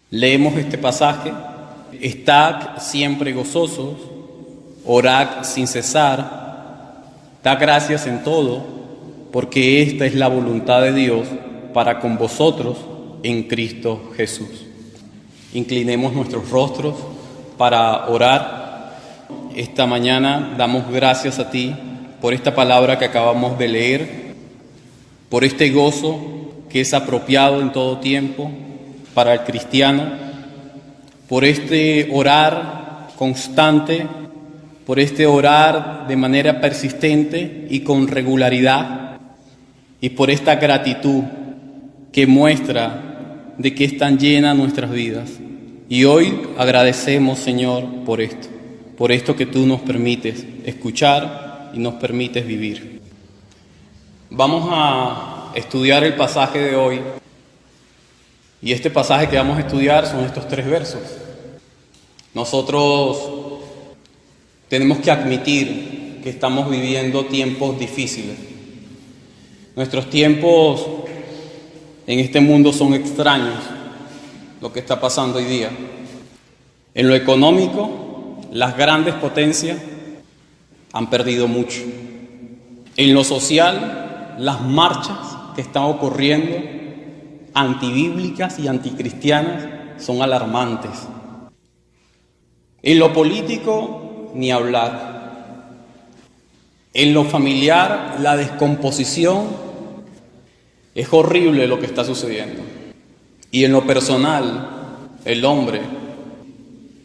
Leemos este pasaje: estad siempre gozosos, orad sin cesar, dad gracias en todo, porque esta es la voluntad de Dios para con vosotros en Cristo Jesús. Inclinemos nuestros rostros para orar. Esta mañana damos gracias a ti por esta palabra que acabamos de leer, por este gozo que es apropiado en todo tiempo para el cristiano, por este orar constante, por este orar de manera persistente y con regularidad, y por esta gratitud que muestra de que están llenas nuestras vidas. Y hoy agradecemos, Señor, por esto que tú nos permites escuchar y nos permites vivir. Vamos a estudiar el pasaje de hoy. Y este pasaje que vamos a estudiar son estos 3 versos. Nosotros tenemos que admitir que estamos viviendo tiempos difíciles. Nuestros tiempos en este mundo son extraños, lo que está pasando hoy día. En lo económico, las grandes potencias han perdido mucho. En lo social, las marchas que están ocurriendo antibíblicas y anticristianas son alarmantes. En lo político, ni hablar. En lo familiar, la descomposición es horrible lo que está sucediendo. Y en lo personal, el hombre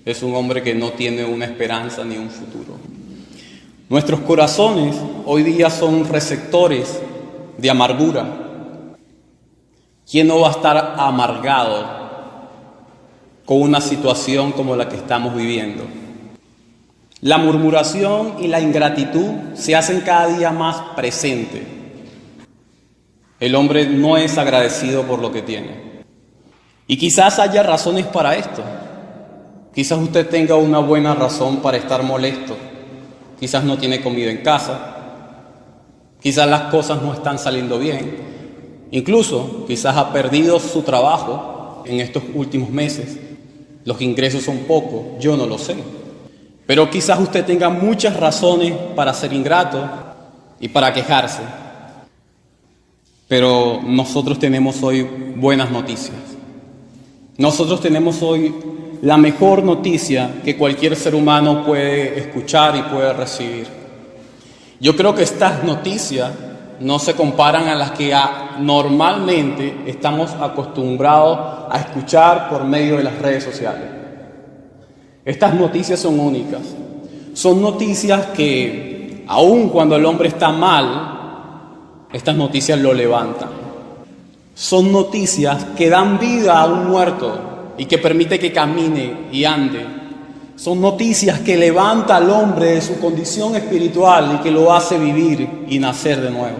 es un hombre que no tiene una esperanza ni un futuro. Nuestros corazones hoy día son receptores de amargura. ¿Quién no va a estar amargado con una situación como la que estamos viviendo? La murmuración y la ingratitud se hacen cada día más presentes. El hombre no es agradecido por lo que tiene. Y quizás haya razones para esto. Quizás usted tenga una buena razón para estar molesto. Quizás no tiene comida en casa. Quizás las cosas no están saliendo bien. Incluso quizás ha perdido su trabajo en estos últimos meses. Los ingresos son pocos, yo no lo sé. Pero quizás usted tenga muchas razones para ser ingrato y para quejarse. Pero nosotros tenemos hoy buenas noticias. Nosotros tenemos hoy la mejor noticia que cualquier ser humano puede escuchar y puede recibir. Yo creo que estas noticias no se comparan a las que normalmente estamos acostumbrados a escuchar por medio de las redes sociales. Estas noticias son únicas. Son noticias que, aun cuando el hombre está mal, estas noticias lo levantan. Son noticias que dan vida a un muerto y que permite que camine y ande. Son noticias que levanta al hombre de su condición espiritual y que lo hace vivir y nacer de nuevo.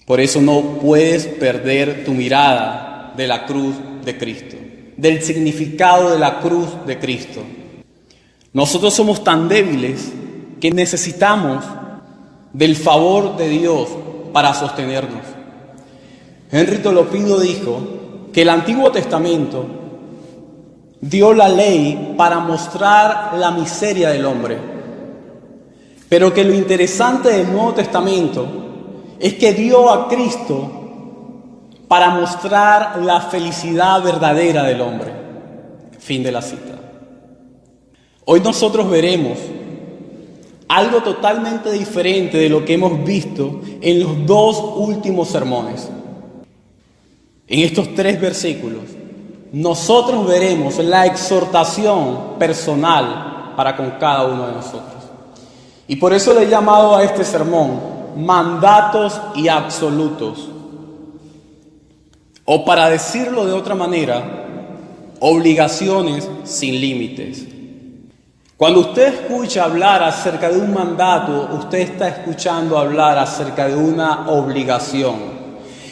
Por eso no puedes perder tu mirada de la cruz de Cristo, del significado de la cruz de Cristo. Nosotros somos tan débiles que necesitamos del favor de Dios para sostenernos. Henry Tolopino dijo que el Antiguo Testamento dio la ley para mostrar la miseria del hombre, pero que lo interesante del Nuevo Testamento es que dio a Cristo para mostrar la felicidad verdadera del hombre. Fin de la cita. Hoy nosotros veremos algo totalmente diferente de lo que hemos visto en los 2 últimos sermones. En estos 3 versículos, nosotros veremos la exhortación personal para con cada uno de nosotros. Y por eso le he llamado a este sermón mandatos y absolutos. O para decirlo de otra manera, obligaciones sin límites. Cuando usted escucha hablar acerca de un mandato, usted está escuchando hablar acerca de una obligación.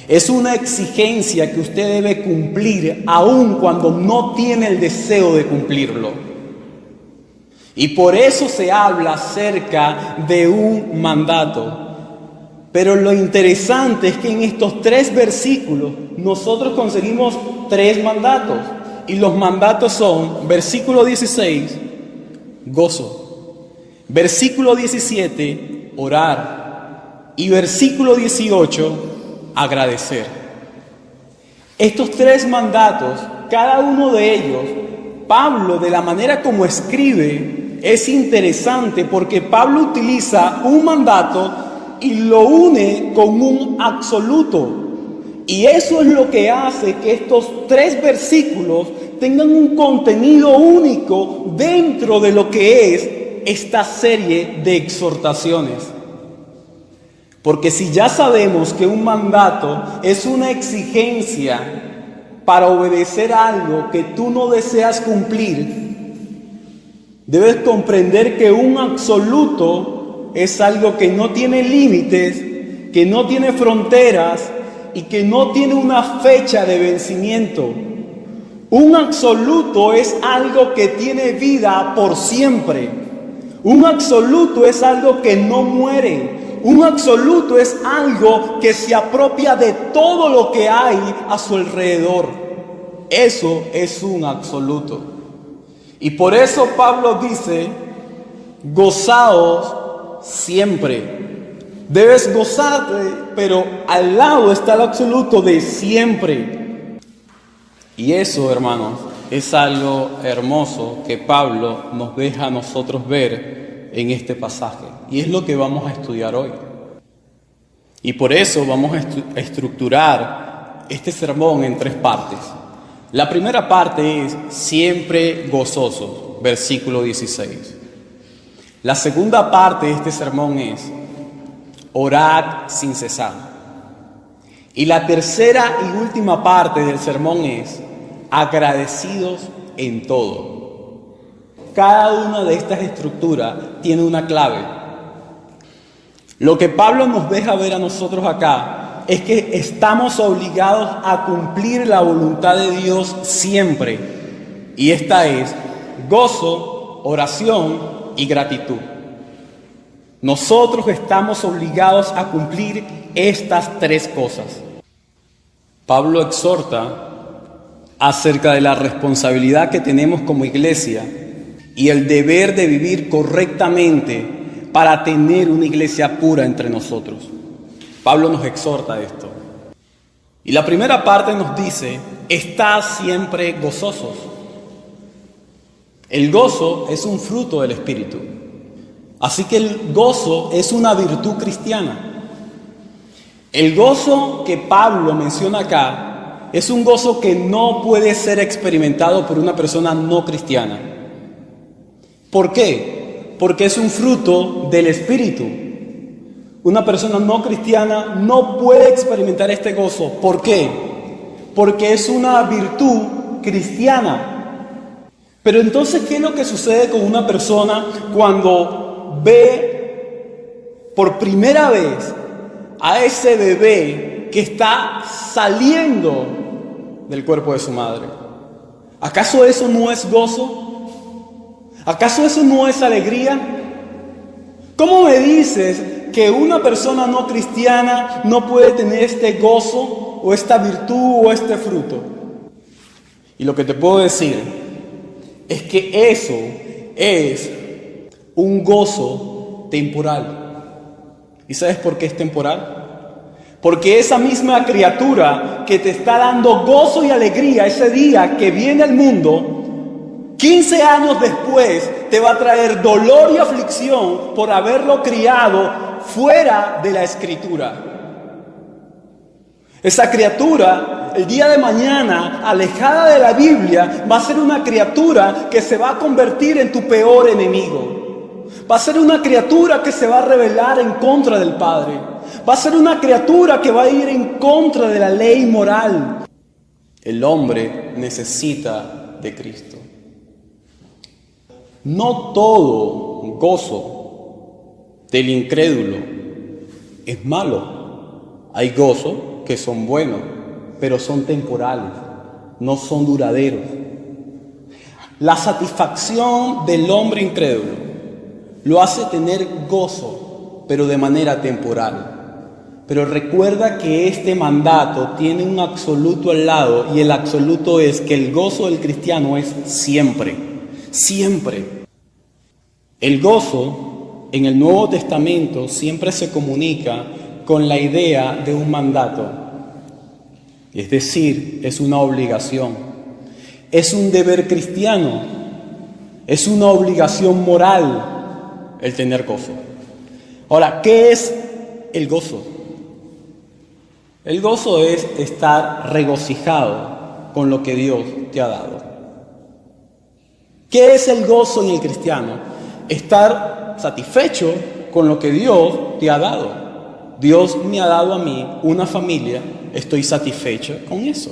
Es una exigencia que usted debe cumplir aun cuando no tiene el deseo de cumplirlo. Y por eso se habla acerca de un mandato. Pero lo interesante es que en estos 3 versículos nosotros conseguimos 3 mandatos. y los mandatos son, versículo 16, gozo. Versículo 17, orar. Y versículo 18, agradecer. Estos tres mandatos, cada uno de ellos, Pablo, de la manera como escribe, es interesante porque Pablo utiliza un mandato y lo une con un absoluto. Y eso es lo que hace que estos tres versículos tengan un contenido único dentro de lo que es esta serie de exhortaciones. Porque si ya sabemos que un mandato es una exigencia para obedecer algo que tú no deseas cumplir, debes comprender que un absoluto es algo que no tiene límites, que no tiene fronteras y que no tiene una fecha de vencimiento. Un absoluto es algo que tiene vida por siempre. Un absoluto es algo que no muere. Un absoluto es algo que se apropia de todo lo que hay a su alrededor. Eso es un absoluto. Y por eso Pablo dice, gozaos siempre. Debes gozarte, pero al lado está el absoluto de siempre. Y eso, hermanos, es algo hermoso que Pablo nos deja a nosotros ver en este pasaje. Y es lo que vamos a estudiar hoy. Y por eso vamos a estructurar este sermón en tres partes. La primera parte es siempre gozosos, versículo 16. La segunda parte de este sermón es orad sin cesar. Y la tercera y última parte del sermón es agradecidos en todo. Cada una de estas estructuras tiene una clave. Lo que Pablo nos deja ver a nosotros acá es que estamos obligados a cumplir la voluntad de Dios siempre. Y esta es gozo, oración y gratitud. Nosotros estamos obligados a cumplir estas tres cosas. Pablo exhorta acerca de la responsabilidad que tenemos como iglesia y el deber de vivir correctamente para tener una iglesia pura entre nosotros. Pablo nos exhorta a esto. Y la primera parte nos dice, estad siempre gozosos. El gozo es un fruto del Espíritu. Así que el gozo es una virtud cristiana. El gozo que Pablo menciona acá es un gozo que no puede ser experimentado por una persona no cristiana. ¿Por qué? Porque es un fruto del Espíritu. Una persona no cristiana no puede experimentar este gozo. ¿Por qué? Porque es una virtud cristiana. Pero entonces, ¿qué es lo que sucede con una persona cuando ve por primera vez a ese bebé que está saliendo del cuerpo de su madre? ¿Acaso eso no es gozo? ¿Acaso eso no es alegría? ¿Cómo me dices que una persona no cristiana no puede tener este gozo o esta virtud o este fruto? Y lo que te puedo decir es que eso es un gozo temporal. ¿Y sabes por qué es temporal? Porque esa misma criatura que te está dando gozo y alegría ese día que viene al mundo, 15 años después te va a traer dolor y aflicción por haberlo criado fuera de la Escritura. Esa criatura, el día de mañana, alejada de la Biblia, va a ser una criatura que se va a convertir en tu peor enemigo. Va a ser una criatura que se va a rebelar en contra del Padre. Va a ser una criatura que va a ir en contra de la ley moral. El hombre necesita de Cristo. No todo gozo del incrédulo es malo. Hay gozo que son buenos, pero son temporales, no son duraderos. La satisfacción del hombre incrédulo lo hace tener gozo, pero de manera temporal. Pero recuerda que este mandato tiene un absoluto al lado, y el absoluto es que el gozo del cristiano es siempre, siempre. El gozo en el Nuevo Testamento siempre se comunica con la idea de un mandato. Es decir, es una obligación, es un deber cristiano, es una obligación moral el tener gozo. Ahora, ¿qué es el gozo? El gozo es estar regocijado con lo que Dios te ha dado. ¿Qué es el gozo en el cristiano? Estar satisfecho con lo que Dios te ha dado. Dios me ha dado a mí una familia, estoy satisfecho con eso.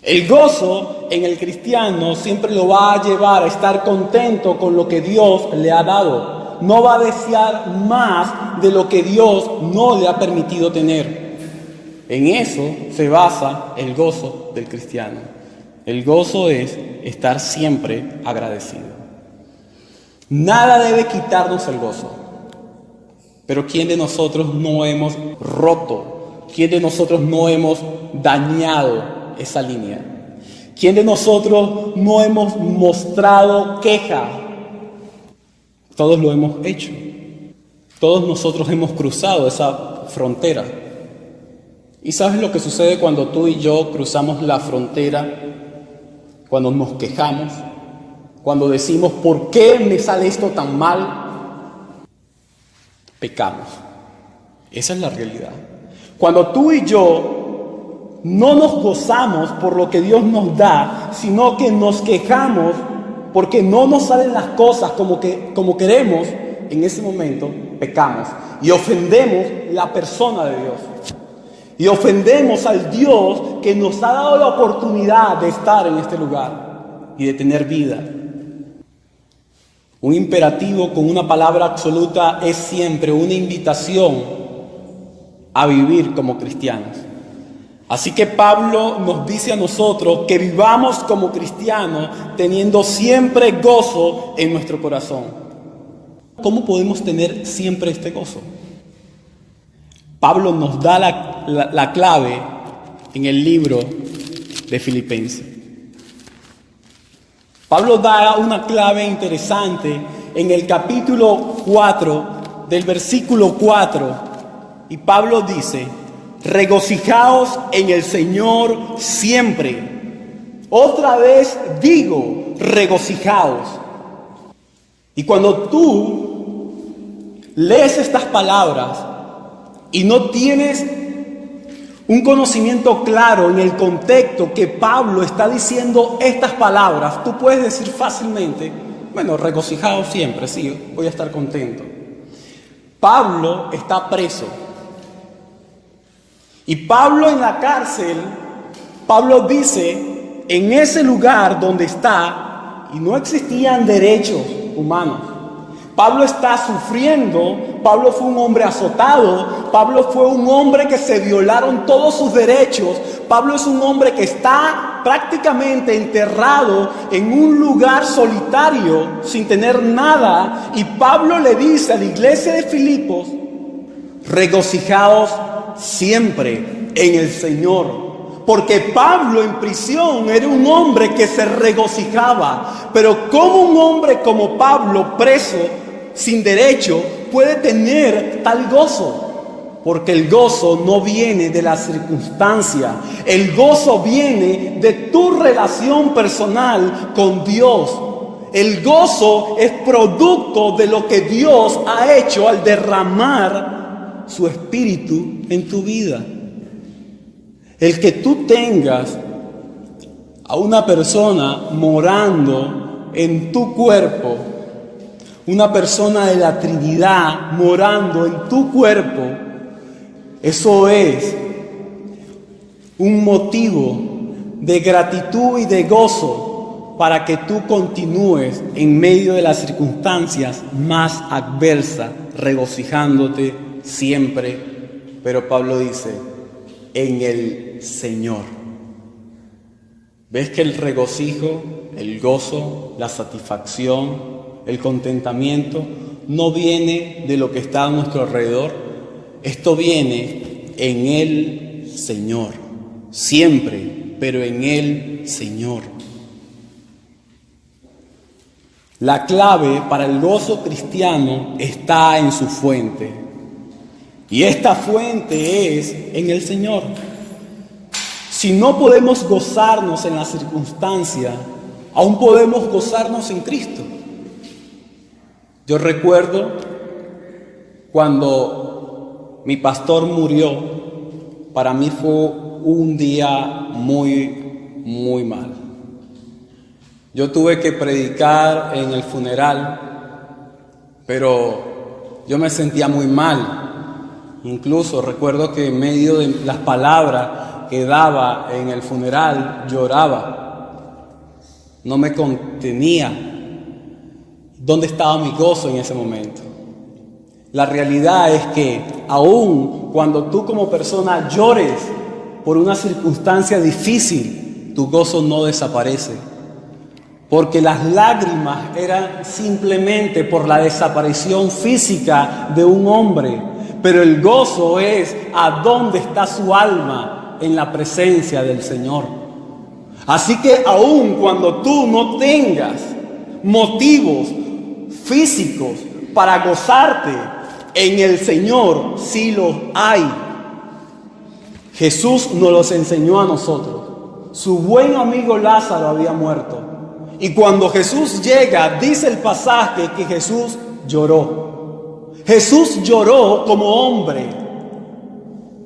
El gozo en el cristiano siempre lo va a llevar a estar contento con lo que Dios le ha dado. No va a desear más de lo que Dios no le ha permitido tener. En eso se basa el gozo del cristiano. El gozo es estar siempre agradecido. Nada debe quitarnos el gozo. Pero ¿quién de nosotros no hemos roto? ¿Quién de nosotros no hemos dañado esa línea? ¿Quién de nosotros no hemos mostrado queja? Todos lo hemos hecho. Todos nosotros hemos cruzado esa frontera. ¿Y sabes lo que sucede cuando tú y yo cruzamos la frontera? Cuando nos quejamos, cuando decimos, ¿por qué me sale esto tan mal? Pecamos. Esa es la realidad. Cuando tú y yo no nos gozamos por lo que Dios nos da, sino que nos quejamos porque no nos salen las cosas como queremos, en ese momento pecamos y ofendemos la persona de Dios. Y ofendemos al Dios que nos ha dado la oportunidad de estar en este lugar y de tener vida. Un imperativo con una palabra absoluta es siempre una invitación a vivir como cristianos. Así que Pablo nos dice a nosotros que vivamos como cristianos teniendo siempre gozo en nuestro corazón. ¿Cómo podemos tener siempre este gozo? Pablo nos da la clave en el libro de Filipenses. Pablo da una clave interesante en el capítulo 4 del versículo 4. Y Pablo dice, regocijaos en el Señor siempre. Otra vez digo, regocijaos. Y cuando tú lees estas palabras y no tienes un conocimiento claro en el contexto que Pablo está diciendo estas palabras, tú puedes decir fácilmente, bueno, regocijado siempre, sí, voy a estar contento. Pablo está preso. Y Pablo en la cárcel, Pablo dice, en ese lugar donde está, y no existían derechos humanos. Pablo está sufriendo, Pablo fue un hombre azotado, Pablo fue un hombre que se violaron todos sus derechos, Pablo es un hombre que está prácticamente enterrado en un lugar solitario sin tener nada, y Pablo le dice a la iglesia de Filipos, regocijaos siempre en el Señor. Porque Pablo en prisión era un hombre que se regocijaba. Pero ¿cómo un hombre como Pablo, preso, sin derecho, puede tener tal gozo? Porque el gozo no viene de la circunstancia. El gozo viene de tu relación personal con Dios. El gozo es producto de lo que Dios ha hecho al derramar su espíritu en tu vida. El que tú tengas a una persona morando en tu cuerpo, una persona de la Trinidad morando en tu cuerpo, eso es un motivo de gratitud y de gozo para que tú continúes en medio de las circunstancias más adversas, regocijándote siempre. Pero Pablo dice, en el Señor. ¿Ves que el regocijo, el gozo, la satisfacción, el contentamiento no viene de lo que está a nuestro alrededor? Esto viene en el Señor, siempre, pero en el Señor. La clave para el gozo cristiano está en su fuente. Y esta fuente es en el Señor. Si no podemos gozarnos en la circunstancia, aún podemos gozarnos en Cristo. Yo recuerdo cuando mi pastor murió, para mí fue un día muy mal. Yo tuve que predicar en el funeral, pero yo me sentía muy mal. Incluso recuerdo que en medio de las palabras que daba en el funeral, lloraba. No me contenía. ¿Dónde estaba mi gozo en ese momento? La realidad es que aún cuando tú como persona llores por una circunstancia difícil, tu gozo no desaparece. Porque las lágrimas eran simplemente por la desaparición física de un hombre. Pero el gozo es a dónde está su alma en la presencia del Señor. Así que aún cuando tú no tengas motivos físicos para gozarte, en el Señor sí los hay. Jesús nos los enseñó a nosotros. Su buen amigo Lázaro había muerto. Y cuando Jesús llega, dice el pasaje que Jesús lloró. Jesús lloró como hombre,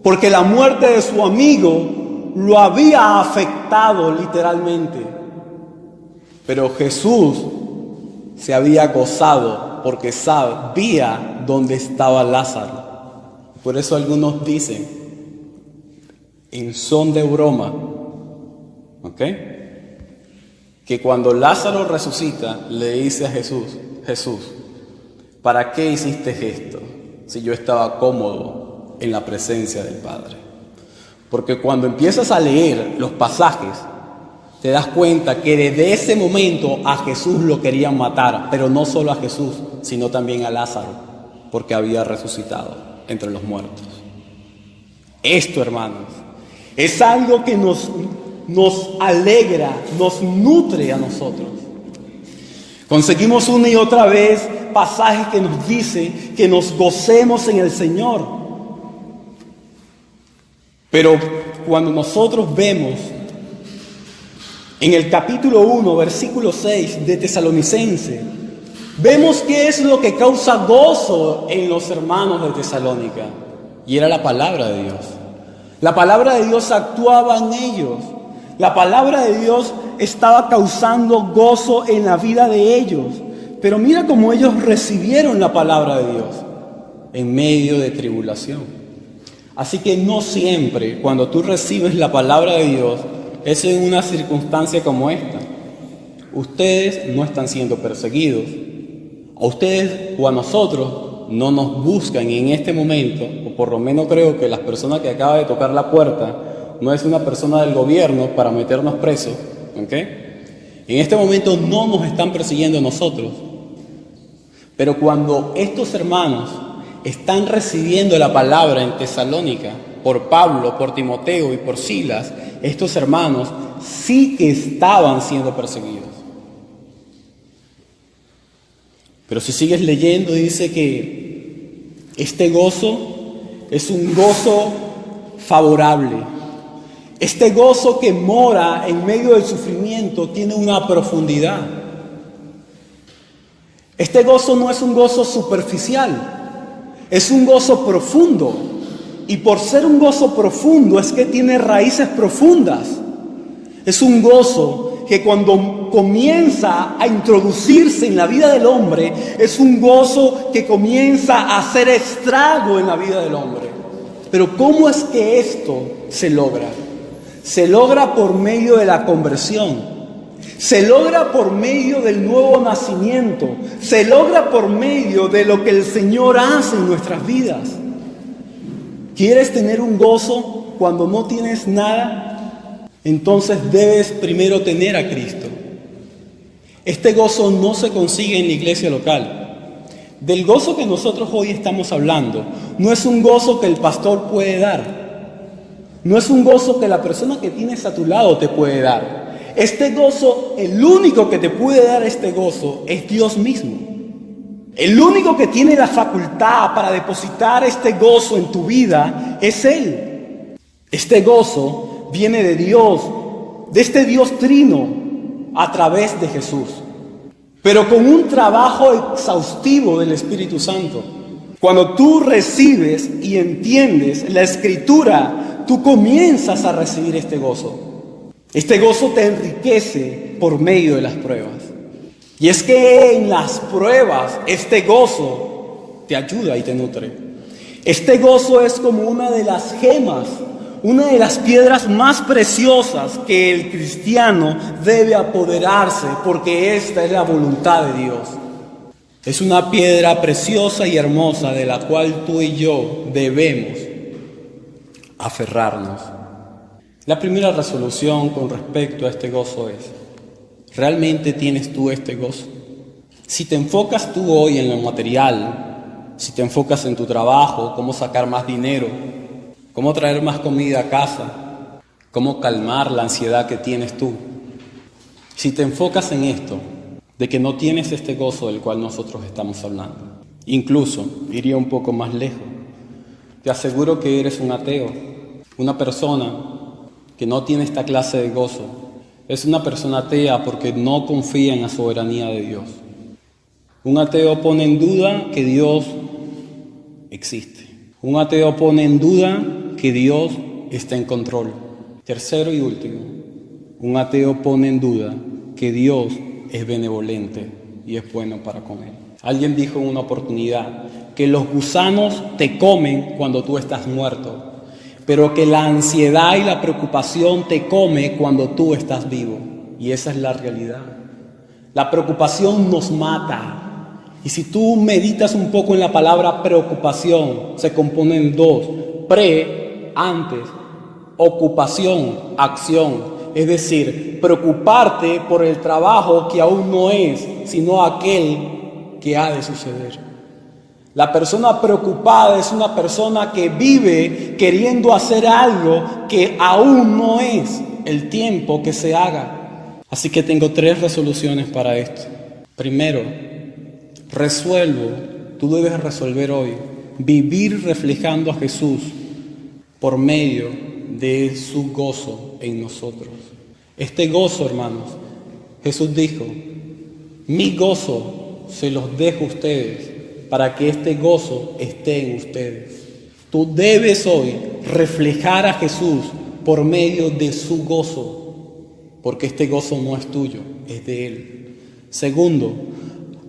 porque la muerte de su amigo lo había afectado literalmente. Pero Jesús se había gozado porque sabía dónde estaba Lázaro. Por eso algunos dicen, en son de broma, ¿ok?, que cuando Lázaro resucita, le dice a Jesús, Jesús, ¿para qué hiciste esto si yo estaba cómodo en la presencia del Padre? Porque cuando empiezas a leer los pasajes, te das cuenta que desde ese momento a Jesús lo querían matar, pero no solo a Jesús, sino también a Lázaro, porque había resucitado entre los muertos. Esto, hermanos, es algo que nos alegra, nos nutre a nosotros. Conseguimos una y otra vez pasajes que nos dicen que nos gocemos en el Señor. Pero cuando nosotros vemos en el capítulo 1, versículo 6 de Tesalonicenses, vemos qué es lo que causa gozo en los hermanos de Tesalónica. Y era la palabra de Dios. La palabra de Dios actuaba en ellos. La palabra de Dios estaba causando gozo en la vida de ellos. Pero mira cómo ellos recibieron la palabra de Dios en medio de tribulación. Así que no siempre cuando tú recibes la palabra de Dios es en una circunstancia como esta. Ustedes no están siendo perseguidos. A ustedes o a nosotros no nos buscan en este momento, o por lo menos creo que las personas que acaba de tocar la puerta no es una persona del gobierno para meternos presos, ¿ok? En este momento no nos están persiguiendo a nosotros. Pero cuando estos hermanos están recibiendo la palabra en Tesalónica, por Pablo, por Timoteo y por Silas, estos hermanos sí que estaban siendo perseguidos. Pero si sigues leyendo, dice que este gozo es un gozo favorable. Este gozo que mora en medio del sufrimiento tiene una profundidad. Este gozo no es un gozo superficial, es un gozo profundo. Y por ser un gozo profundo es que tiene raíces profundas. Es un gozo que cuando comienza a introducirse en la vida del hombre, es un gozo que comienza a hacer estrago en la vida del hombre. Pero ¿cómo es que esto se logra? Se logra por medio de la conversión. Se logra por medio del nuevo nacimiento. Se logra por medio de lo que el Señor hace en nuestras vidas. ¿Quieres tener un gozo cuando no tienes nada? Entonces debes primero tener a Cristo. Este gozo no se consigue en la iglesia local. del gozo que nosotros hoy estamos hablando no es un gozo que el pastor puede dar. No es un gozo que la persona que tienes a tu lado te puede dar. Este gozo, el único que te puede dar este gozo es Dios mismo. El único que tiene la facultad para depositar este gozo en tu vida es Él. Este gozo viene de Dios, de este Dios trino, a través de Jesús. Pero con un trabajo exhaustivo del Espíritu Santo. Cuando tú recibes y entiendes la Escritura, tú comienzas a recibir este gozo. Este gozo te enriquece por medio de las pruebas. Y es que en las pruebas este gozo te ayuda y te nutre. Este gozo es como una de las gemas, una de las piedras más preciosas que el cristiano debe apoderarse, porque esta es la voluntad de Dios. Es una piedra preciosa y hermosa de la cual tú y yo debemos aferrarnos. La primera resolución con respecto a este gozo es: ¿realmente tienes tú este gozo? Si te enfocas tú hoy en lo material, si te enfocas en tu trabajo, cómo sacar más dinero, cómo traer más comida a casa, cómo calmar la ansiedad que tienes tú, si te enfocas en esto, de que no tienes este gozo del cual nosotros estamos hablando, incluso iría un poco más lejos, te aseguro que eres un ateo, una persona que no tiene esta clase de gozo. Es una persona atea porque no confía en la soberanía de Dios. Un ateo pone en duda que Dios existe. Un ateo pone en duda que Dios está en control. Tercero y último, un ateo pone en duda que Dios es benevolente y es bueno para con él. Alguien dijo en una oportunidad que los gusanos te comen cuando tú estás muerto, pero que la ansiedad y la preocupación te come cuando tú estás vivo. Y esa es la realidad. La preocupación nos mata. Y si tú meditas un poco en la palabra preocupación, se compone en dos: antes, ocupación, acción. Es decir, preocuparte por el trabajo que aún no es, sino aquel que ha de suceder. La persona preocupada es una persona que vive queriendo hacer algo que aún no es el tiempo que se haga. Así que tengo 3 resoluciones para esto. Primero, tú debes resolver hoy vivir reflejando a Jesús por medio de su gozo en nosotros. Este gozo, hermanos, Jesús dijo: mi gozo se los dejo a ustedes, para que este gozo esté en ustedes. Tú debes hoy reflejar a Jesús por medio de su gozo, porque este gozo no es tuyo, es de Él. Segundo,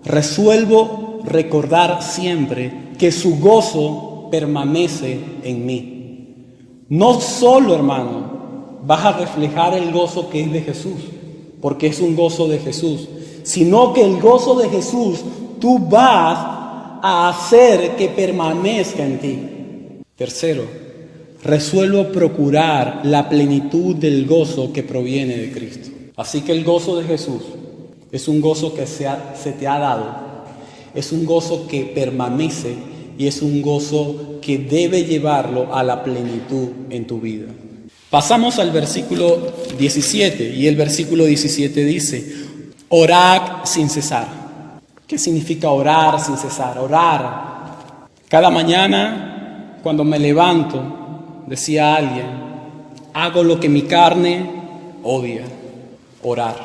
resuelvo recordar siempre que su gozo permanece en mí. No solo, hermano, vas a reflejar el gozo que es de Jesús, porque es un gozo de Jesús, sino que el gozo de Jesús tú vas a hacer que permanezca en ti. Tercero, resuelvo procurar la plenitud del gozo que proviene de Cristo. Así que el gozo de Jesús es un gozo que se te ha dado, es un gozo que permanece y es un gozo que debe llevarlo a la plenitud en tu vida. Pasamos al versículo 17 y el versículo 17 dice: orad sin cesar. ¿Qué significa orar sin cesar? Orar. Cada mañana, cuando me levanto, decía alguien, hago lo que mi carne odia: orar.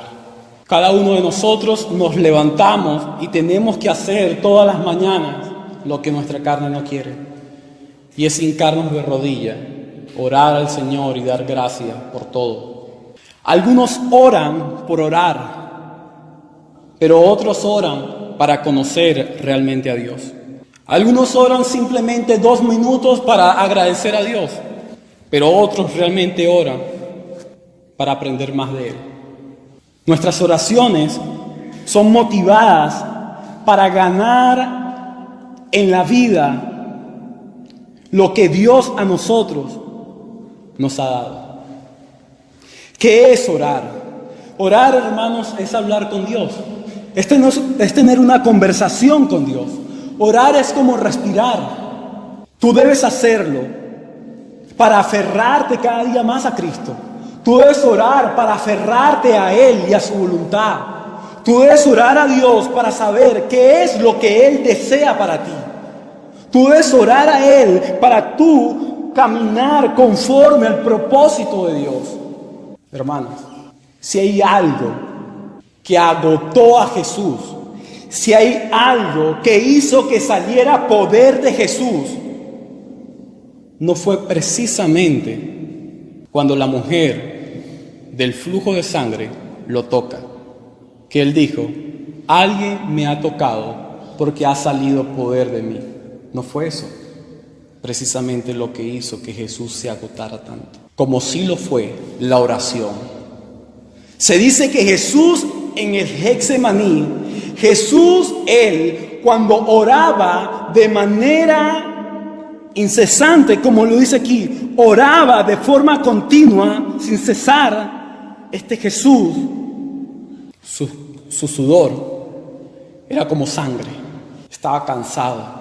Cada uno de nosotros nos levantamos y tenemos que hacer todas las mañanas lo que nuestra carne no quiere. Y es hincarnos de rodillas, orar al Señor y dar gracias por todo. Algunos oran por orar, pero otros oran para conocer realmente a Dios. Algunos oran simplemente 2 minutos para agradecer a Dios, pero otros realmente oran para aprender más de Él. Nuestras oraciones son motivadas para ganar en la vida lo que Dios a nosotros nos ha dado. ¿Qué es orar? Orar, hermanos, es hablar con Dios. Es tener una conversación con Dios. Orar es como respirar. Tú debes hacerlo para aferrarte cada día más a Cristo. Tú debes orar para aferrarte a Él y a su voluntad. Tú debes orar a Dios para saber qué es lo que Él desea para ti. Tú debes orar a Él para tú caminar conforme al propósito de Dios. Hermanos, si hay algo que agotó a Jesús, si hay algo que hizo que saliera poder de Jesús, no fue precisamente cuando la mujer del flujo de sangre lo toca, que él dijo: alguien me ha tocado porque ha salido poder de mí. No fue eso precisamente lo que hizo que Jesús se agotara tanto, como sí lo fue la oración. Se dice que Jesús en el Getsemaní, él cuando oraba de manera incesante, como lo dice aquí, oraba de forma continua, sin cesar, Jesús, su sudor era como sangre, estaba cansado.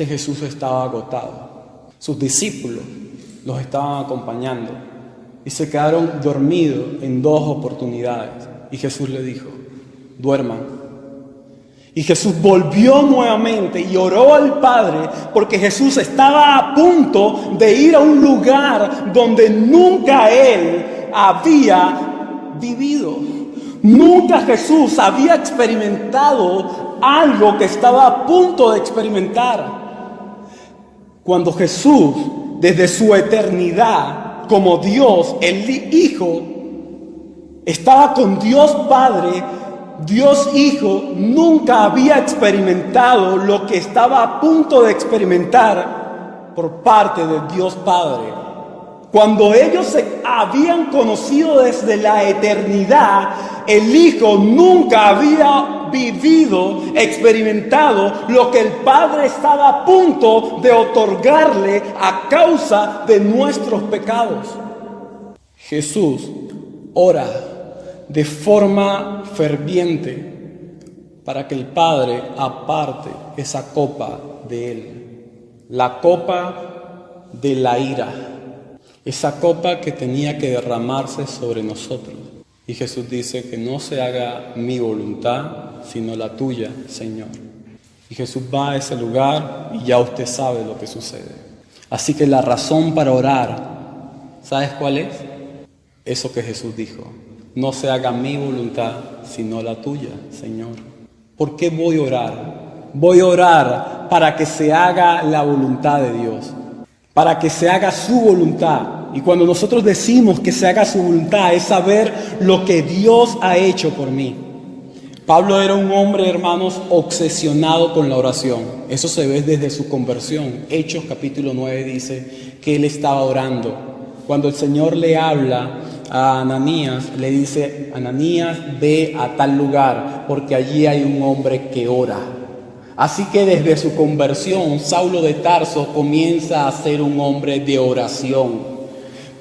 Jesús estaba agotado. Sus discípulos los estaban acompañando y se quedaron dormidos en 2 oportunidades. Y Jesús le dijo: duerman. Y Jesús volvió nuevamente y oró al Padre, porque Jesús estaba a punto de ir a un lugar donde nunca Él había vivido. Nunca Jesús había experimentado algo que estaba a punto de experimentar. Cuando Jesús, desde su eternidad como Dios, el Hijo, estaba con Dios Padre, Dios Hijo nunca había experimentado lo que estaba a punto de experimentar por parte de Dios Padre. Cuando ellos se habían conocido desde la eternidad, el Hijo nunca había experimentado lo que el Padre estaba a punto de otorgarle a causa de nuestros pecados. Jesús ora de forma ferviente para que el Padre aparte esa copa de Él, la copa de la ira, esa copa que tenía que derramarse sobre nosotros. Y Jesús dice que no se haga mi voluntad, sino la tuya, Señor. Y Jesús va a ese lugar y ya usted sabe lo que sucede. Así que la razón para orar, ¿sabes cuál es? Eso que Jesús dijo: no se haga mi voluntad, sino la tuya, Señor. ¿Por qué voy a orar? Voy a orar para que se haga la voluntad de Dios, para que se haga su voluntad. Y cuando nosotros decimos que se haga su voluntad, es saber lo que Dios ha hecho por mí. Pablo era un hombre, hermanos, obsesionado con la oración. Eso se ve desde su conversión. Hechos capítulo 9 dice que él estaba orando. Cuando el Señor le habla a Ananías, le dice: Ananías, ve a tal lugar, porque allí hay un hombre que ora. Así que desde su conversión, Saulo de Tarso comienza a ser un hombre de oración.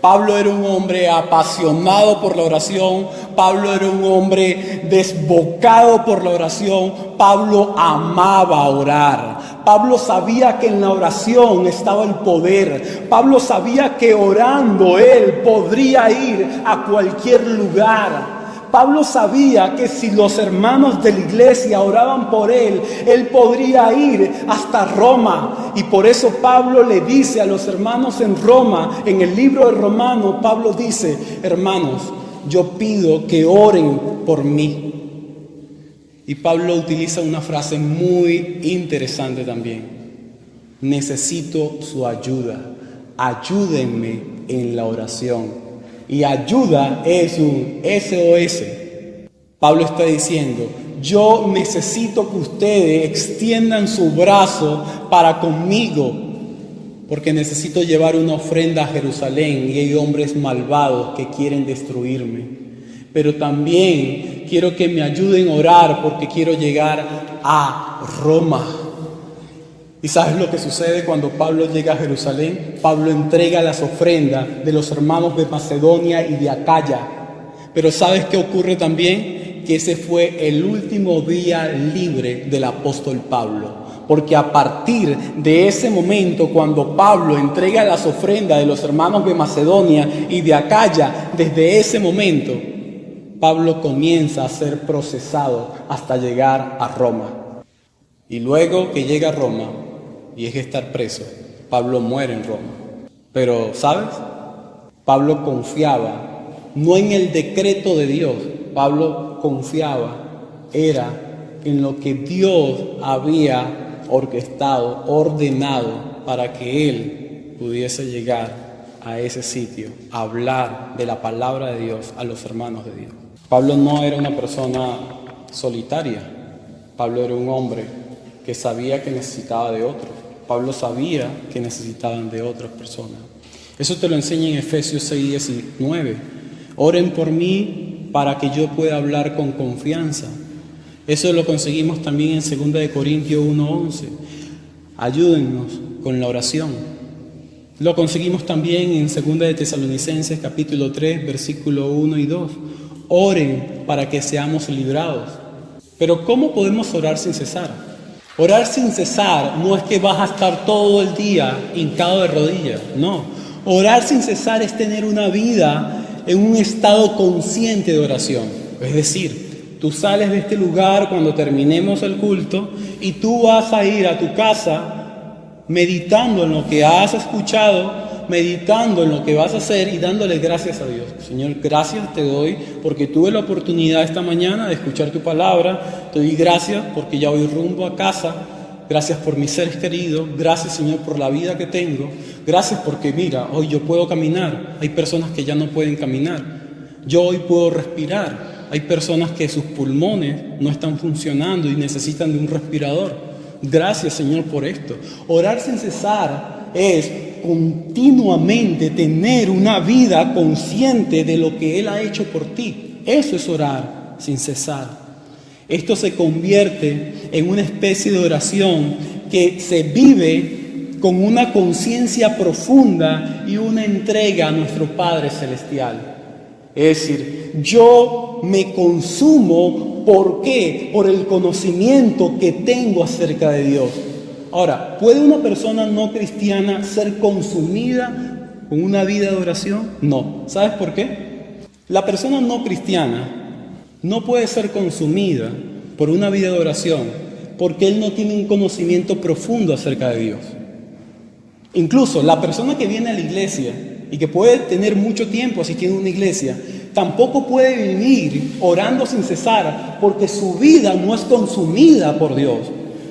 Pablo era un hombre apasionado por la oración. Pablo era un hombre desbocado por la oración. Pablo amaba orar. Pablo sabía que en la oración estaba el poder. Pablo sabía que orando él podría ir a cualquier lugar. Pablo sabía que si los hermanos de la iglesia oraban por él, él podría ir hasta Roma. Y por eso Pablo le dice a los hermanos en Roma, en el libro de Romanos, Pablo dice: hermanos, yo pido que oren por mí. Y Pablo utiliza una frase muy interesante también: necesito su ayuda, ayúdenme en la oración. Y ayuda es un SOS. Pablo está diciendo: yo necesito que ustedes extiendan su brazo para conmigo, porque necesito llevar una ofrenda a Jerusalén y hay hombres malvados que quieren destruirme. Pero también quiero que me ayuden a orar porque quiero llegar a Roma. ¿Y sabes lo que sucede cuando Pablo llega a Jerusalén? Pablo entrega las ofrendas de los hermanos de Macedonia y de Acaya. Pero ¿sabes qué ocurre también? Que ese fue el último día libre del apóstol Pablo. porque a partir de ese momento, cuando Pablo entrega las ofrendas de los hermanos de Macedonia y de Acaya, desde ese momento, Pablo comienza a ser procesado hasta llegar a Roma. Y luego que llega a Roma, y es estar preso, Pablo muere en Roma. Pero, ¿sabes? Pablo confiaba, no en el decreto de Dios, Pablo confiaba, era en lo que Dios había orquestado, ordenado para que él pudiese llegar a ese sitio, a hablar de la palabra de Dios a los hermanos de Dios. Pablo no era una persona solitaria, Pablo era un hombre que sabía que necesitaba de otros, Pablo sabía que necesitaban de otras personas. Eso te lo enseña en Efesios 6:19. Oren por mí para que yo pueda hablar con confianza. Eso lo conseguimos también en 2 Corintios 1:11. Ayúdennos con la oración. Lo conseguimos también en 2 Tesalonicenses capítulo 3, versículo 1 y 2. Oren para que seamos librados. Pero ¿cómo podemos orar sin cesar? Orar sin cesar no es que vas a estar todo el día hincado de rodillas, no. Orar sin cesar es tener una vida en un estado consciente de oración. Es decir, tú sales de este lugar cuando terminemos el culto y tú vas a ir a tu casa meditando en lo que has escuchado, meditando en lo que vas a hacer y dándole gracias a Dios. Señor, gracias te doy porque tuve la oportunidad esta mañana de escuchar tu palabra. Te doy gracias porque ya voy rumbo a casa. Gracias por mis seres queridos. Gracias, Señor, por la vida que tengo. Gracias porque, mira, hoy yo puedo caminar. Hay personas que ya no pueden caminar. Yo hoy puedo respirar. Hay personas que sus pulmones no están funcionando y necesitan de un respirador. Gracias, Señor, por esto. Orar sin cesar es continuamente tener una vida consciente de lo que Él ha hecho por ti. Eso es orar sin cesar. Esto se convierte en una especie de oración que se vive con una conciencia profunda y una entrega a nuestro Padre Celestial. Es decir, yo me consumo, ¿por qué? Por el conocimiento que tengo acerca de Dios. Ahora, ¿puede una persona no cristiana ser consumida con una vida de oración? No. ¿Sabes por qué? La persona no cristiana no puede ser consumida por una vida de oración porque él no tiene un conocimiento profundo acerca de Dios. Incluso la persona que viene a la iglesia y que puede tener mucho tiempo asistiendo a una iglesia, tampoco puede vivir orando sin cesar porque su vida no es consumida por Dios.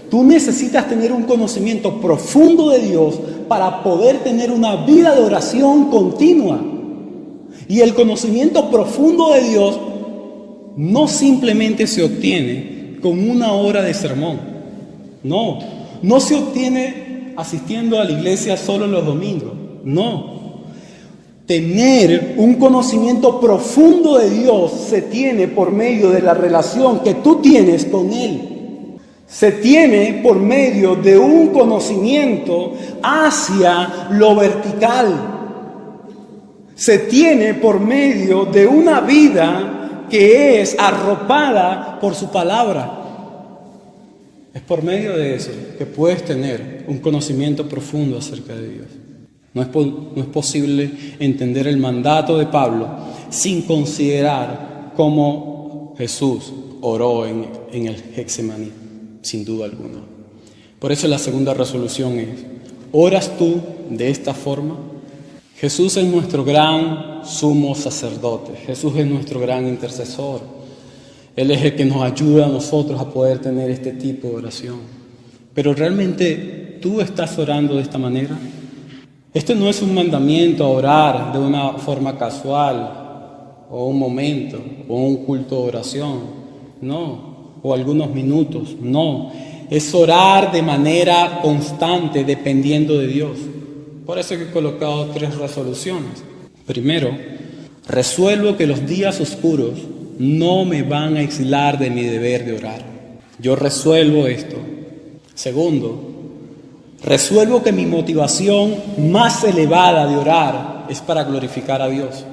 Tú necesitas tener un conocimiento profundo de Dios para poder tener una vida de oración continua. Y el conocimiento profundo de Dios no simplemente se obtiene con una hora de sermón. No se obtiene asistiendo a la iglesia solo los domingos. No. Tener un conocimiento profundo de Dios se tiene por medio de la relación que tú tienes con Él. Se tiene por medio de un conocimiento hacia lo vertical. Se tiene por medio de una vida que es arropada por su palabra. Es por medio de eso que puedes tener un conocimiento profundo acerca de Dios. No es posible entender el mandato de Pablo sin considerar cómo Jesús oró en el Getsemaní, sin duda alguna. Por eso la segunda resolución es: ¿oras tú de esta forma? Jesús es nuestro gran sumo sacerdote. Jesús es nuestro gran intercesor. Él es el que nos ayuda a nosotros a poder tener este tipo de oración. Pero ¿realmente tú estás orando de esta manera? Este no es un mandamiento a orar de una forma casual, o un momento, o un culto de oración, no, o algunos minutos, no. Es orar de manera constante, dependiendo de Dios. Por eso he colocado 3 resoluciones. Primero, resuelvo que los días oscuros no me van a aislar de mi deber de orar. Yo resuelvo esto. Segundo, resuelvo que mi motivación más elevada de orar es para glorificar a Dios.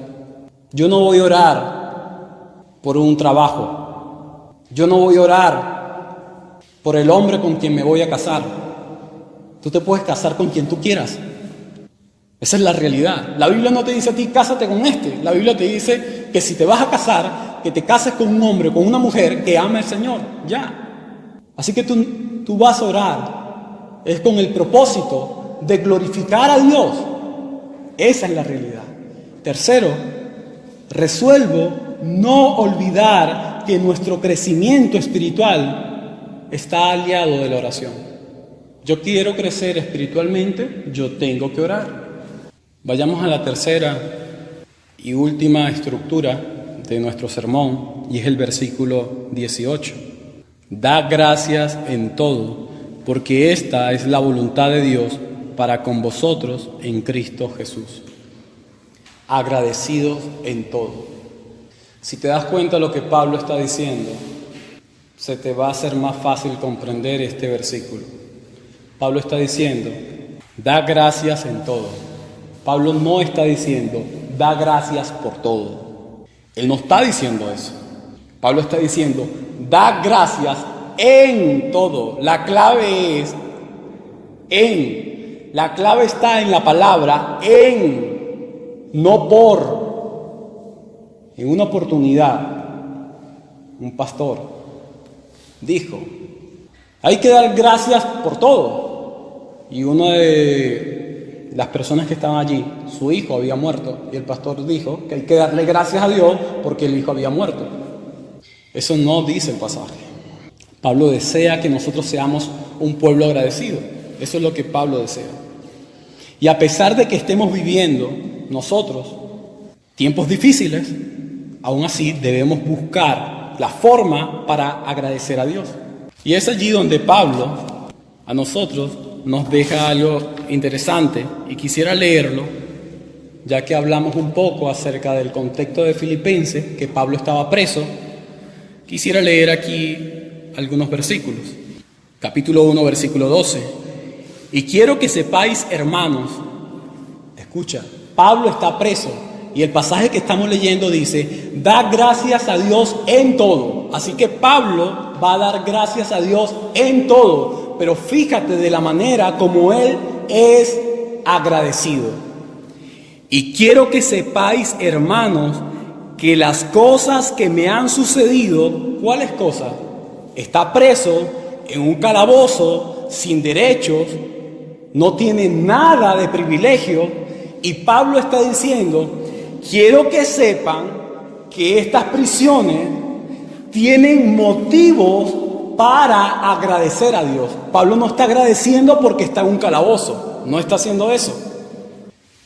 Yo no voy a orar por un trabajo. Yo no voy a orar por el hombre con quien me voy a casar. Tú te puedes casar con quien tú quieras. Esa es la realidad. La Biblia no te dice a ti, cásate con este. La Biblia te dice que si te vas a casar, que te cases con un hombre, con una mujer que ame al Señor. Ya. Así que tú vas a orar. Es con el propósito de glorificar a Dios. Esa es la realidad. Tercero, resuelvo no olvidar que nuestro crecimiento espiritual está aliado de la oración. Yo quiero crecer espiritualmente, yo tengo que orar. Vayamos a la tercera y última estructura de nuestro sermón, y es el versículo 18. Da gracias en todo, porque esta es la voluntad de Dios para con vosotros en Cristo Jesús. Agradecidos en todo. Si te das cuenta de lo que Pablo está diciendo, se te va a hacer más fácil comprender este versículo. Pablo está diciendo, da gracias en todo. Pablo no está diciendo, da gracias por todo. Él no está diciendo eso. Pablo está diciendo, da gracias en todo. La clave es en. La clave está en la palabra en, no por. En una oportunidad, un pastor dijo, hay que dar gracias por todo. Y una de las personas que estaban allí, su hijo había muerto, y el pastor dijo que hay que darle gracias a Dios porque el hijo había muerto. Eso no dice el pasaje. Pablo desea que nosotros seamos un pueblo agradecido. Eso es lo que Pablo desea. Y a pesar de que estemos viviendo nosotros tiempos difíciles, aún así debemos buscar la forma para agradecer a Dios. Y es allí donde Pablo a nosotros nos deja algo interesante y quisiera leerlo, ya que hablamos un poco acerca del contexto de Filipenses, que Pablo estaba preso. Quisiera leer aquí algunos versículos. Capítulo 1, versículo 12. Y quiero que sepáis, hermanos, escucha, Pablo está preso y el pasaje que estamos leyendo dice, da gracias a Dios en todo. Así que Pablo va a dar gracias a Dios en todo, pero fíjate de la manera como él es agradecido. Y quiero que sepáis, hermanos, que las cosas que me han sucedido, ¿cuáles cosas? Está preso en un calabozo, sin derechos, no tiene nada de privilegio, y Pablo está diciendo, quiero que sepan que estas prisiones tienen motivos para agradecer a Dios. Pablo no está agradeciendo porque está en un calabozo, no está haciendo eso.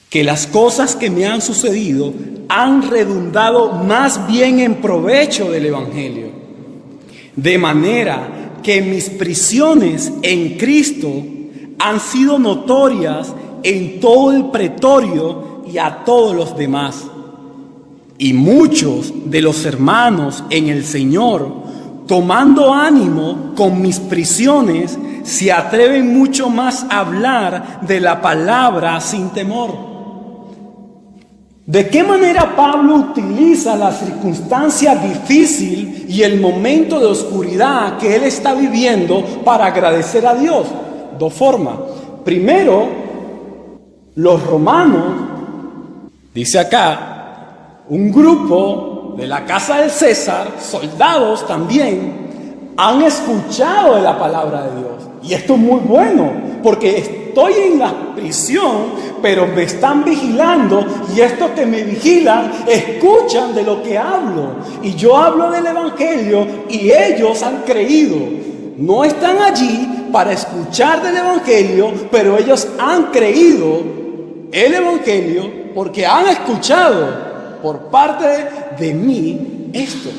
Que las cosas que me han sucedido han redundado más bien en provecho del Evangelio. De manera que mis prisiones en Cristo han sido notorias en todo el pretorio y a todos los demás. Y muchos de los hermanos en el Señor, tomando ánimo con mis prisiones, se atreven mucho más a hablar de la palabra sin temor. ¿De qué manera Pablo utiliza la circunstancia difícil y el momento de oscuridad que él está viviendo para agradecer a Dios? Dos formas. Primero, los romanos, dice acá, un grupo de la casa del César, soldados también, han escuchado de la palabra de Dios. Y esto es muy bueno, porque estoy en la prisión, pero me están vigilando, y estos que me vigilan escuchan de lo que hablo. Y yo hablo del Evangelio y ellos han creído. No están allí para escuchar del Evangelio, pero ellos han creído el Evangelio porque han escuchado por parte de mí esto.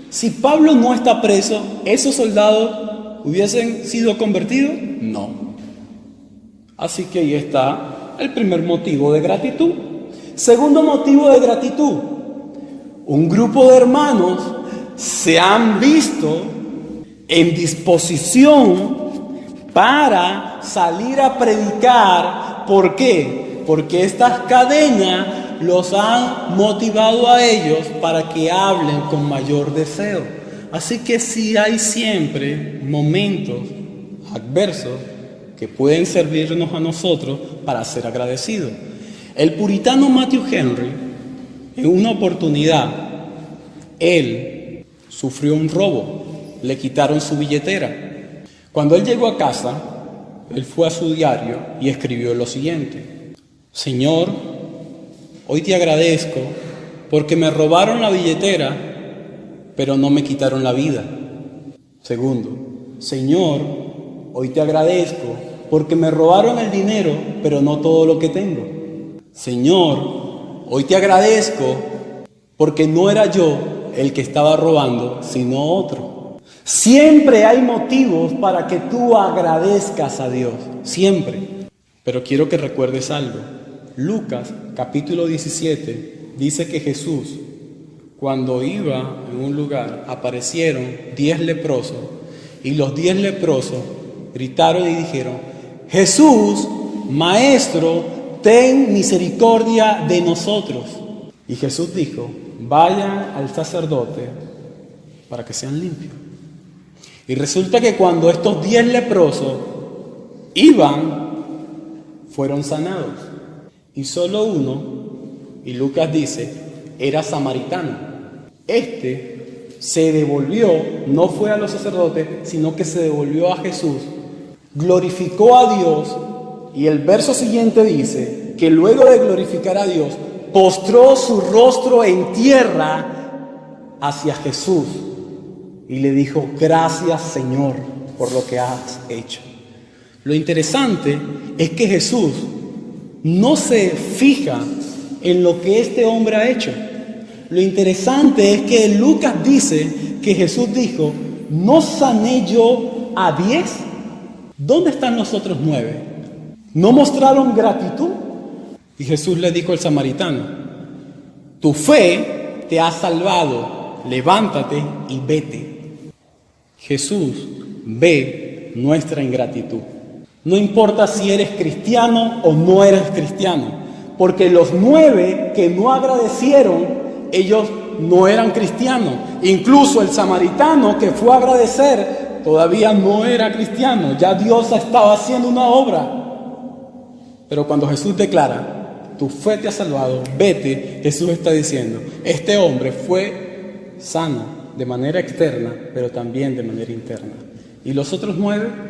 Si Pablo no está preso, ¿esos soldados hubiesen sido convertidos? No. Así que ahí está el primer motivo de gratitud. Segundo motivo de gratitud. Un grupo de hermanos se han visto en disposición para salir a predicar. ¿Por qué? Porque estas cadenas los han motivado a ellos para que hablen con mayor deseo. Así que sí hay siempre momentos adversos que pueden servirnos a nosotros para ser agradecidos. El puritano Matthew Henry, en una oportunidad, él sufrió un robo, le quitaron su billetera. Cuando él llegó a casa, él fue a su diario y escribió lo siguiente: Señor, hoy te agradezco porque me robaron la billetera, pero no me quitaron la vida. Segundo, Señor, hoy te agradezco porque me robaron el dinero, pero no todo lo que tengo. Señor, hoy te agradezco porque no era yo el que estaba robando, sino otro. Siempre hay motivos para que tú agradezcas a Dios, siempre. Pero quiero que recuerdes algo. Lucas, capítulo 17, dice que Jesús, cuando iba en un lugar, aparecieron 10 leprosos, y los 10 leprosos gritaron y dijeron: Jesús, Maestro, ten misericordia de nosotros. Y Jesús dijo: vayan al sacerdote para que sean limpios. Y resulta que cuando estos 10 leprosos iban, fueron sanados. Y solo uno, y Lucas dice, era samaritano. Este se devolvió, no fue a los sacerdotes, sino que se devolvió a Jesús, glorificó a Dios, y el verso siguiente dice que luego de glorificar a Dios, postró su rostro en tierra hacia Jesús y le dijo: gracias, Señor, por lo que has hecho. Lo interesante es que Jesús no se fija en lo que este hombre ha hecho. Lo interesante es que Lucas dice que Jesús dijo: ¿no sané yo a 10? ¿Dónde están los otros 9? ¿No mostraron gratitud? Y Jesús le dijo al samaritano: tu fe te ha salvado, levántate y vete. Jesús ve nuestra ingratitud. No importa si eres cristiano o no eres cristiano, porque los 9 que no agradecieron, ellos no eran cristianos. Incluso el samaritano que fue a agradecer todavía no era cristiano. Ya Dios estaba haciendo una obra. Pero cuando Jesús declara: tu fe te ha salvado, vete, Jesús está diciendo: este hombre fue sano de manera externa, pero también de manera interna. Y los otros 9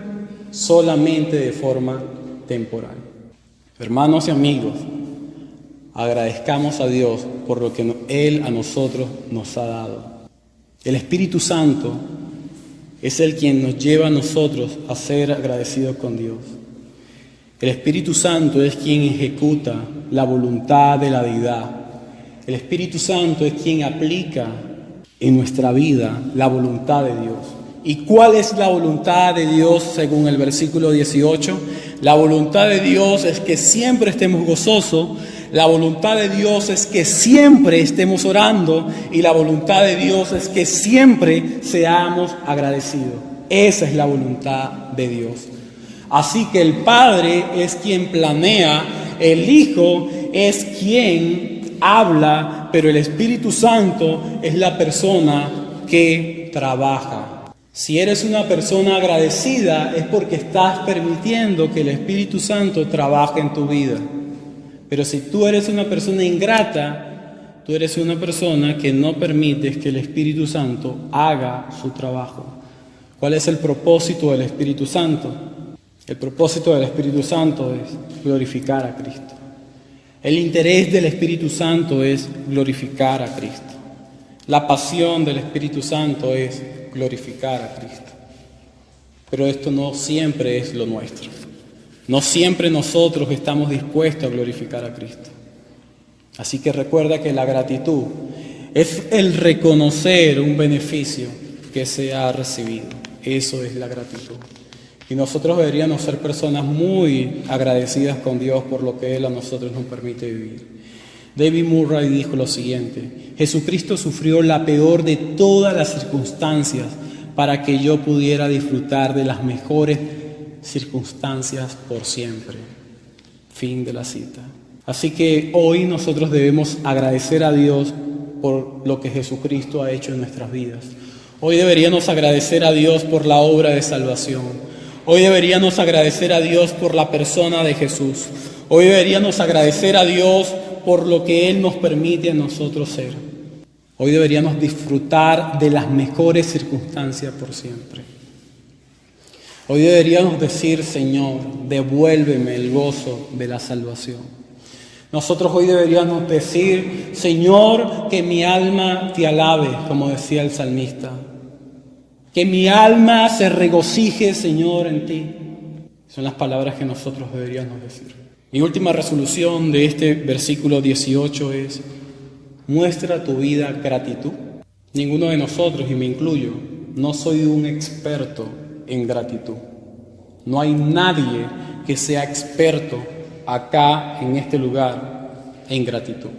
solamente de forma temporal. Hermanos y amigos, agradezcamos a Dios por lo que Él a nosotros nos ha dado. El Espíritu Santo es el quien nos lleva a nosotros a ser agradecidos con Dios. El Espíritu Santo es quien ejecuta la voluntad de la deidad. El Espíritu Santo es quien aplica en nuestra vida la voluntad de Dios. ¿Y cuál es la voluntad de Dios según el versículo 18? La voluntad de Dios es que siempre estemos gozosos. La voluntad de Dios es que siempre estemos orando. Y la voluntad de Dios es que siempre seamos agradecidos. Esa es la voluntad de Dios. Así que el Padre es quien planea, el Hijo es quien habla, pero el Espíritu Santo es la persona que trabaja. Si eres una persona agradecida es porque estás permitiendo que el Espíritu Santo trabaje en tu vida. Pero si tú eres una persona ingrata, tú eres una persona que no permites que el Espíritu Santo haga su trabajo. ¿Cuál es el propósito del Espíritu Santo? El propósito del Espíritu Santo es glorificar a Cristo. El interés del Espíritu Santo es glorificar a Cristo. La pasión del Espíritu Santo es glorificar a Cristo. Pero esto no siempre es lo nuestro. No siempre nosotros estamos dispuestos a glorificar a Cristo. Así que recuerda que la gratitud es el reconocer un beneficio que se ha recibido. Eso es la gratitud. Y nosotros deberíamos ser personas muy agradecidas con Dios por lo que Él a nosotros nos permite vivir. David Murray dijo lo siguiente: Jesucristo sufrió la peor de todas las circunstancias para que yo pudiera disfrutar de las mejores circunstancias por siempre. Fin de la cita. Así que hoy nosotros debemos agradecer a Dios por lo que Jesucristo ha hecho en nuestras vidas. Hoy deberíamos agradecer a Dios por la obra de salvación. Hoy deberíamos agradecer a Dios por la persona de Jesús. Hoy deberíamos agradecer a Dios por lo que Él nos permite a nosotros ser. Hoy deberíamos disfrutar de las mejores circunstancias por siempre. Hoy deberíamos decir, Señor, devuélveme el gozo de la salvación. Nosotros hoy deberíamos decir, Señor, que mi alma te alabe, como decía el salmista. Que mi alma se regocije, Señor, en ti. Son las palabras que nosotros deberíamos decir. Mi última resolución de este versículo 18 es, muestra tu vida gratitud. Ninguno de nosotros, y me incluyo, no soy un experto en gratitud. No hay nadie que sea experto acá en este lugar en gratitud.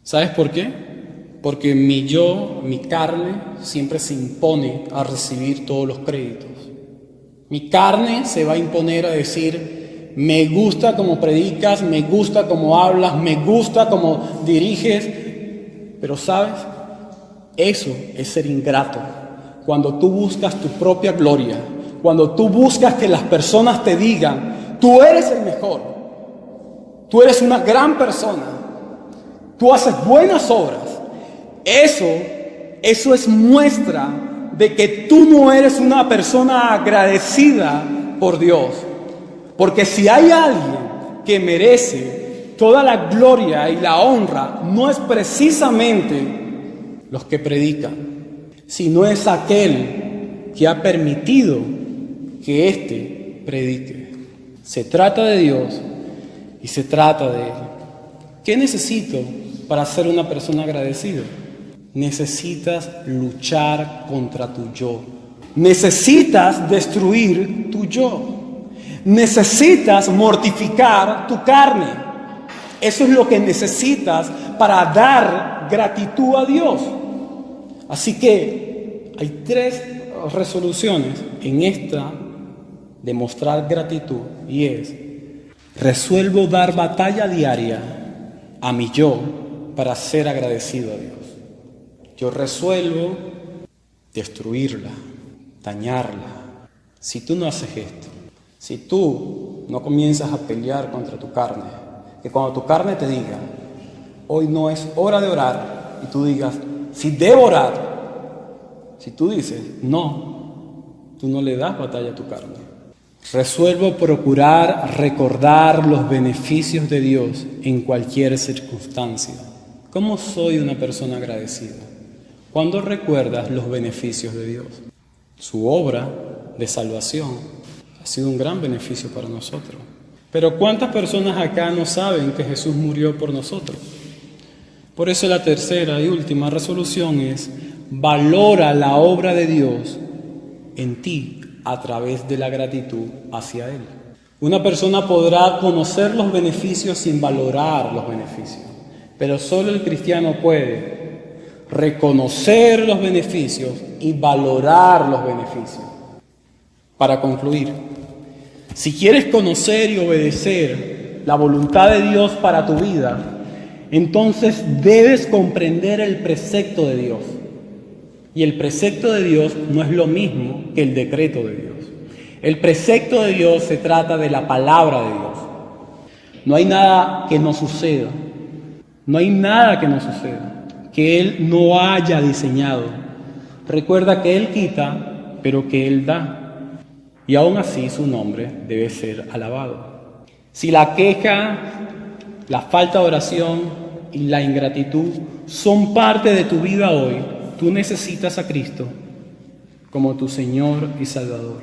¿Sabes por qué? Porque mi carne, siempre se impone a recibir todos los créditos. Mi carne se va a imponer a decir, me gusta cómo predicas, me gusta cómo hablas, me gusta cómo diriges, pero ¿sabes? Eso es ser ingrato. Cuando tú buscas tu propia gloria, cuando tú buscas que las personas te digan, tú eres el mejor, tú eres una gran persona, tú haces buenas obras, eso es muestra de que tú no eres una persona agradecida por Dios. Porque si hay alguien que merece toda la gloria y la honra, no es precisamente los que predican, sino es aquel que ha permitido que éste predique. Se trata de Dios y se trata de Él. ¿Qué necesito para ser una persona agradecida? Necesitas luchar contra tu yo. Necesitas destruir tu yo. Necesitas mortificar tu carne. Eso es lo que necesitas para dar gratitud a Dios. Así que hay 3 resoluciones en esta de mostrar gratitud, y es: resuelvo dar batalla diaria a mi yo para ser agradecido a Dios. Yo resuelvo destruirla, dañarla. Si tú no haces esto, si tú no comienzas a pelear contra tu carne, que cuando tu carne te diga, hoy no es hora de orar, y tú digas, si debo orar, si tú dices, no, tú no le das batalla a tu carne. Resuelvo procurar recordar los beneficios de Dios en cualquier circunstancia. ¿Cómo soy una persona agradecida? ¿Cuándo recuerdas los beneficios de Dios? Su obra de salvación ha sido un gran beneficio para nosotros. Pero ¿cuántas personas acá no saben que Jesús murió por nosotros? Por eso la tercera y última resolución es: valora la obra de Dios en ti a través de la gratitud hacia Él. Una persona podrá conocer los beneficios sin valorar los beneficios, pero solo el cristiano puede reconocer los beneficios y valorar los beneficios. Para concluir, si quieres conocer y obedecer la voluntad de Dios para tu vida, entonces debes comprender el precepto de Dios. Y el precepto de Dios no es lo mismo que el decreto de Dios. El precepto de Dios se trata de la palabra de Dios. No hay nada que no suceda. No hay nada que no suceda que Él no haya diseñado. Recuerda que Él quita, pero que Él da. Y aún así su nombre debe ser alabado. Si la queja, la falta de oración y la ingratitud son parte de tu vida hoy, tú necesitas a Cristo como tu Señor y Salvador.